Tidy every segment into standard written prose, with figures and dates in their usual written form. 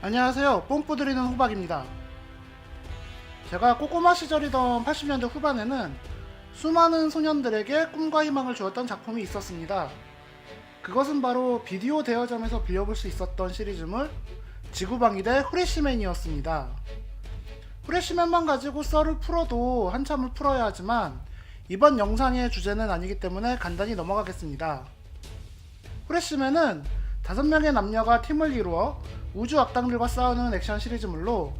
안녕하세요. 뽐뿌 드리는 호박입니다. 제가 꼬꼬마 시절이던 80년대 후반에는 수많은 소년들에게 꿈과 희망을 주었던 작품이 있었습니다. 그것은 바로 비디오 대여점에서 빌려볼 수 있었던 시리즈물 지구방위대 후레쉬맨이었습니다. 후레쉬맨만 가지고 썰을 풀어도 한참을 풀어야 하지만 이번 영상의 주제는 아니기 때문에 간단히 넘어가겠습니다. 후레쉬맨은 5명의 남녀가 팀을 이루어 우주 악당들과 싸우는 액션 시리즈물로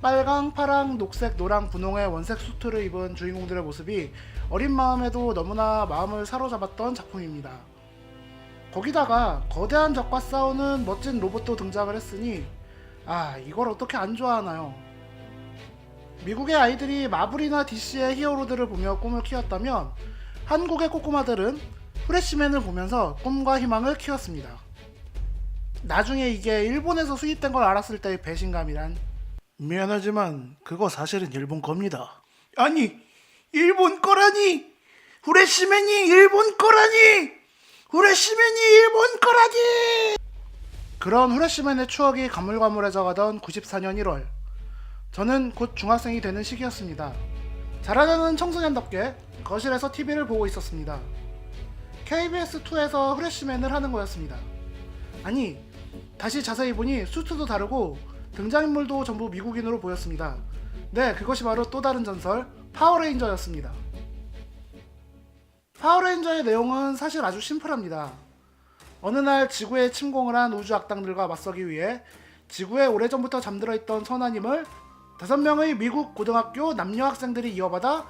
빨강, 파랑, 녹색, 노랑, 분홍의 원색 수트를 입은 주인공들의 모습이 어린 마음에도 너무나 마음을 사로잡았던 작품입니다. 거기다가 거대한 적과 싸우는 멋진 로봇도 등장을 했으니 이걸 어떻게 안 좋아하나요? 미국의 아이들이 마블이나 DC의 히어로들을 보며 꿈을 키웠다면 한국의 꼬꼬마들은 후레쉬맨을 보면서 꿈과 희망을 키웠습니다. 나중에 이게 일본에서 수입된 걸 알았을 때의 배신감이란. 미안하지만 그거 사실은 일본 겁니다. 아니, 일본 거라니! 후레쉬맨이 일본 거라니! 후레쉬맨이 일본 거라니! 그런 후레쉬맨의 추억이 가물가물해져가던 94년 1월, 저는 곧 중학생이 되는 시기였습니다. 자라나는 청소년답게 거실에서 TV를 보고 있었습니다. KBS2에서 후레쉬맨을 하는 거였습니다. 아니, 다시 자세히 보니 수트도 다르고 등장인물도 전부 미국인으로 보였습니다. 네, 그것이 바로 또 다른 전설 파워레인저였습니다. 파워레인저의 내용은 사실 아주 심플합니다. 어느 날 지구에 침공을 한 우주 악당들과 맞서기 위해 지구에 오래전부터 잠들어 있던 선한 힘을 5명의 미국 고등학교 남녀 학생들이 이어받아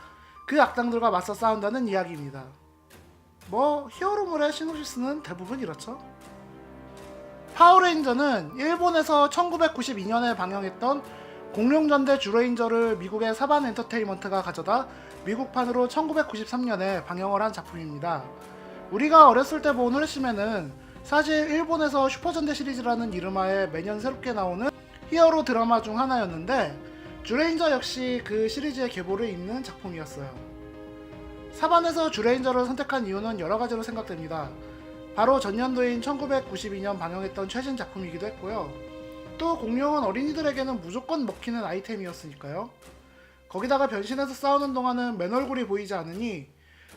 그 악당들과 맞서 싸운다는 이야기입니다. 히어로물의 시놉시스는 대부분 이렇죠. 파워레인저는 일본에서 1992년에 방영했던 공룡전대 주레인저를 미국의 사반 엔터테인먼트가 가져다 미국판으로 1993년에 방영을 한 작품입니다. 우리가 어렸을 때 본 후레쉬맨은 사실 일본에서 슈퍼전대 시리즈라는 이름하에 매년 새롭게 나오는 히어로 드라마 중 하나였는데 주레인저 역시 그 시리즈의 계보를 잇는 작품이었어요. 사반에서 주레인저를 선택한 이유는 여러 가지로 생각됩니다. 바로 전년도인 1992년 방영했던 최신 작품이기도 했고요. 또 공룡은 어린이들에게는 무조건 먹히는 아이템이었으니까요. 거기다가 변신해서 싸우는 동안은 맨 얼굴이 보이지 않으니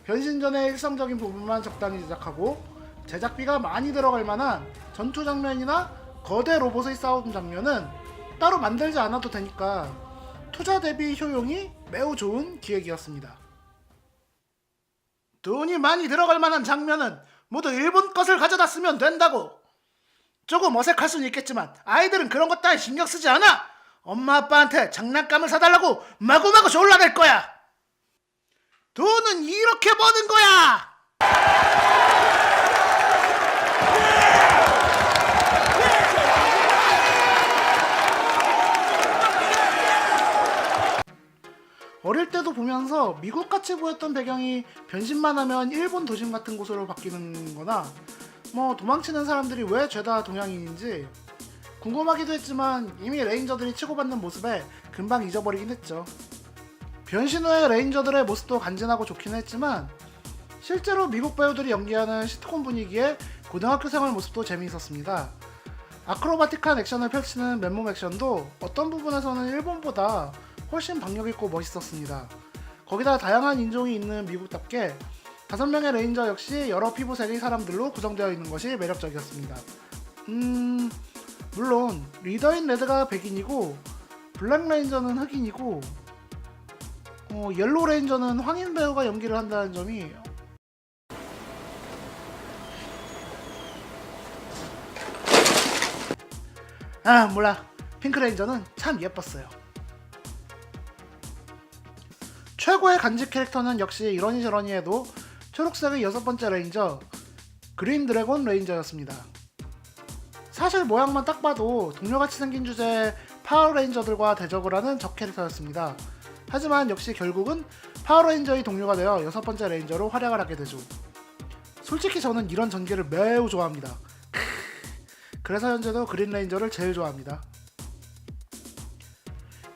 변신 전에 일상적인 부분만 적당히 제작하고 제작비가 많이 들어갈 만한 전투 장면이나 거대 로봇의 싸움 장면은 따로 만들지 않아도 되니까 투자 대비 효용이 매우 좋은 기획이었습니다. 돈이 많이 들어갈 만한 장면은 모두 일본 것을 가져다 쓰면 된다고. 조금 어색할 수는 있겠지만 아이들은 그런 것 따위 신경 쓰지 않아. 엄마 아빠한테 장난감을 사달라고 마구마구 졸라댈 거야. 돈은 이렇게 버는 거야. 어릴 때도 보면서 미국같이 보였던 배경이 변신만 하면 일본 도심 같은 곳으로 바뀌는 거나 도망치는 사람들이 왜 죄다 동양인인지 궁금하기도 했지만 이미 레인저들이 치고받는 모습에 금방 잊어버리긴 했죠. 변신 후의 레인저들의 모습도 간지나고 좋긴 했지만 실제로 미국 배우들이 연기하는 시트콤 분위기의 고등학교 생활 모습도 재미있었습니다. 아크로바틱한 액션을 펼치는 맨몸 액션도 어떤 부분에서는 일본보다 훨씬 박력있고 멋있었습니다. 거기다 다양한 인종이 있는 미국답게 5명의 레인저 역시 여러 피부색의 사람들로 구성되어 있는 것이 매력적이었습니다. 물론 리더인 레드가 백인이고 블랙 레인저는 흑인이고 옐로우 레인저는 황인 배우가 연기를 한다는 점이 몰라. 핑크 레인저는 참 예뻤어요. 최고의 간직 캐릭터는 역시 이러니저러니 해도 초록색의 6번째 레인저 그린 드래곤 레인저였습니다. 사실 모양만 딱 봐도 동료같이 생긴 주제의 파워레인저들과 대적을 하는 적 캐릭터였습니다. 하지만 역시 결국은 파워레인저의 동료가 되어 6번째 레인저로 활약을 하게 되죠. 솔직히 저는 이런 전개를 매우 좋아합니다. 그래서 현재도 그린 레인저를 제일 좋아합니다.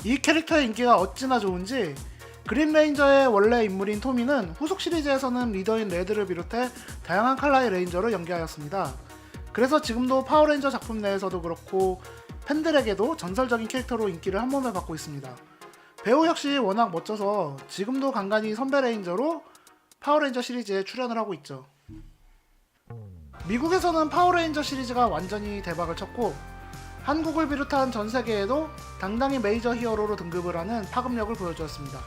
이 캐릭터의 인기가 어찌나 좋은지 그린 레인저의 원래 인물인 토미는 후속 시리즈에서는 리더인 레드를 비롯해 다양한 컬러의 레인저를 연기하였습니다. 그래서 지금도 파워레인저 작품 내에서도 그렇고 팬들에게도 전설적인 캐릭터로 인기를 한 몸에 받고 있습니다. 배우 역시 워낙 멋져서 지금도 간간히 선배 레인저로 파워레인저 시리즈에 출연을 하고 있죠. 미국에서는 파워레인저 시리즈가 완전히 대박을 쳤고 한국을 비롯한 전 세계에도 당당히 메이저 히어로로 등극을 하는 파급력을 보여주었습니다.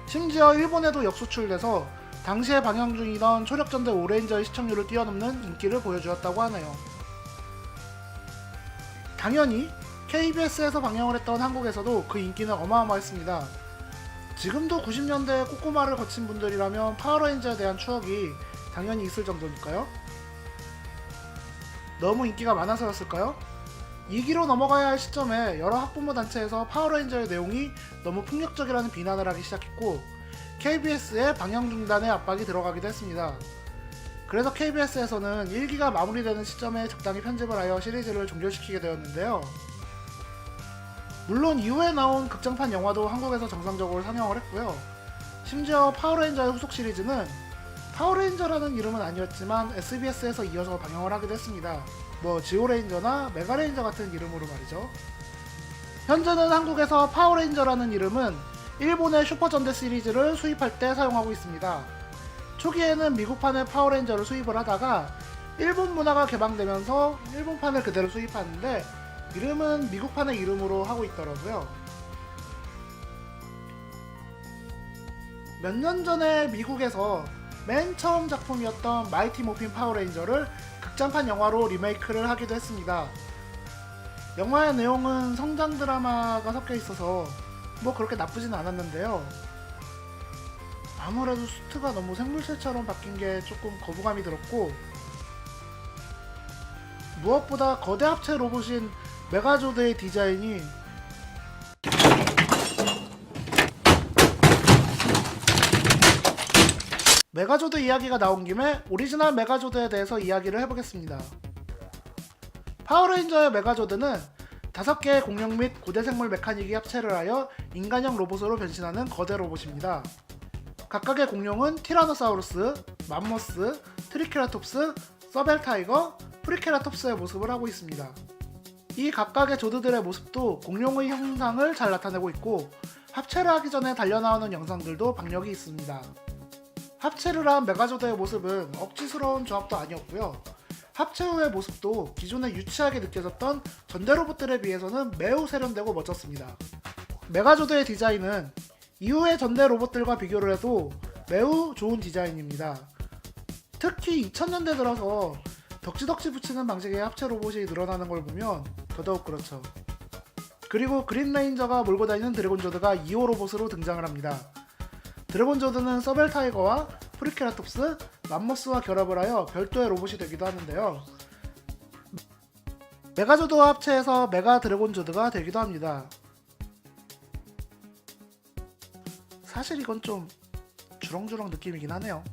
심지어 일본에도 역수출돼서 당시에 방영 중이던 초력전대 오레인저의 시청률을 뛰어넘는 인기를 보여주었다고 하네요. 당연히 KBS에서 방영을 했던 한국에서도 그 인기는 어마어마했습니다. 지금도 90년대 꼬꼬마를 거친 분들이라면 파워레인저에 대한 추억이 당연히 있을 정도니까요. 너무 인기가 많아서였을까요? 2기로 넘어가야 할 시점에 여러 학부모 단체에서 파워레인저의 내용이 너무 폭력적이라는 비난을 하기 시작했고 KBS의 방영 중단의 압박이 들어가기도 했습니다. 그래서 KBS에서는 1기가 마무리되는 시점에 적당히 편집을 하여 시리즈를 종결시키게 되었는데요. 물론 이후에 나온 극장판 영화도 한국에서 정상적으로 상영을 했고요. 심지어 파워레인저의 후속 시리즈는 파워레인저라는 이름은 아니었지만 SBS에서 이어서 방영을 하기도 했습니다. 뭐 지오레인저나 메가레인저 같은 이름으로 말이죠. 현재는 한국에서 파워레인저라는 이름은 일본의 슈퍼전대 시리즈를 수입할 때 사용하고 있습니다. 초기에는 미국판의 파워레인저를 수입을 하다가 일본 문화가 개방되면서 일본판을 그대로 수입하는데 이름은 미국판의 이름으로 하고 있더라고요. 몇 년 전에 미국에서 맨 처음 작품이었던 마이티 모핀 파워레인저를 극장판 영화로 리메이크를 하기도 했습니다. 영화의 내용은 성장 드라마가 섞여 있어서 뭐 그렇게 나쁘진 않았는데요. 아무래도 수트가 너무 생물체처럼 바뀐 게 조금 거부감이 들었고 무엇보다 거대 합체 로봇인 메가조드의 디자인이 메가조드 이야기가 나온 김에 오리지널 메가조드에 대해서 이야기를 해보겠습니다. 파워레인저의 메가조드는 5개의 공룡 및 고대생물 메카닉이 합체를 하여 인간형 로봇으로 변신하는 거대 로봇입니다. 각각의 공룡은 티라노사우루스, 맘모스, 트리케라톱스, 서벨타이거, 프리케라톱스의 모습을 하고 있습니다. 이 각각의 조드들의 모습도 공룡의 형상을 잘 나타내고 있고 합체를 하기 전에 달려나오는 영상들도 박력이 있습니다. 합체를 한 메가조드의 모습은 억지스러운 조합도 아니었고요. 합체 후의 모습도 기존에 유치하게 느껴졌던 전대 로봇들에 비해서는 매우 세련되고 멋졌습니다. 메가조드의 디자인은 이후의 전대 로봇들과 비교를 해도 매우 좋은 디자인입니다. 특히 2000년대 들어서 덕지덕지 붙이는 방식의 합체 로봇이 늘어나는 걸 보면 더더욱 그렇죠. 그리고 그린레인저가 몰고 다니는 드래곤조드가 2호 로봇으로 등장을 합니다. 드래곤조드는 서벨타이거와 프리케라톱스, 맘모스와 결합을 하여 별도의 로봇이 되기도 하는데요. 메가조드와 합체해서 메가 드래곤조드가 되기도 합니다. 사실 이건 좀 주렁주렁 느낌이긴 하네요.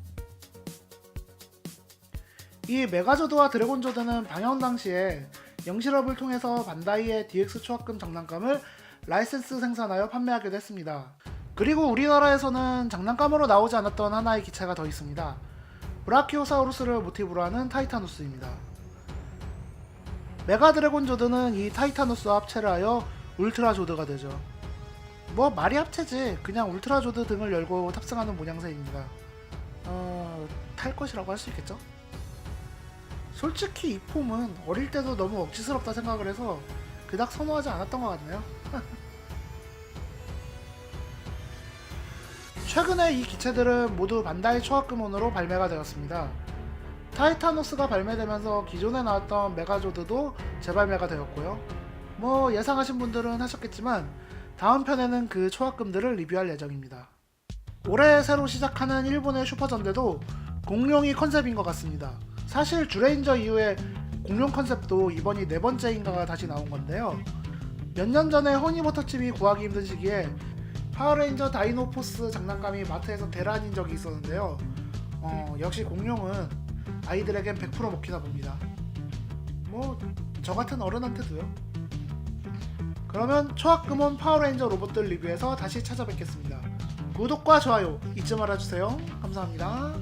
이 메가조드와 드래곤조드는 방영 당시에 영실업을 통해서 반다이의 DX 초합금 장난감을 라이센스 생산하여 판매하기도 했습니다. 그리고 우리나라에서는 장난감으로 나오지 않았던 하나의 기체가 더 있습니다. 브라키오사우루스를 모티브로 하는 타이타누스입니다. 메가 드래곤조드는 이 타이타누스와 합체를 하여 울트라조드가 되죠. 뭐 말이 합체지 그냥 울트라조드 등을 열고 탑승하는 모양새입니다. 탈 것이라고 할 수 있겠죠? 솔직히 이 폼은 어릴 때도 너무 억지스럽다 생각을 해서 그닥 선호하지 않았던 것 같네요. 최근에 이 기체들은 모두 반다이 초합금원으로 발매가 되었습니다. 타이타노스가 발매되면서 기존에 나왔던 메가조드도 재발매가 되었고요. 뭐 예상하신 분들은 하셨겠지만 다음 편에는 그 초합금들을 리뷰할 예정입니다. 올해 새로 시작하는 일본의 슈퍼전대도 공룡이 컨셉인 것 같습니다. 사실 주레인저 이후에 공룡 컨셉도 이번이 4번째인가가 다시 나온 건데요. 몇 년 전에 허니버터칩이 구하기 힘든 시기에 파워레인저 다이노포스 장난감이 마트에서 대란인 적이 있었는데요. 역시 공룡은 아이들에겐 100% 먹히나 봅니다. 뭐 저 같은 어른한테도요. 그러면 초합금원 파워레인저 로봇들 리뷰에서 다시 찾아뵙겠습니다. 구독과 좋아요 잊지 말아주세요. 감사합니다.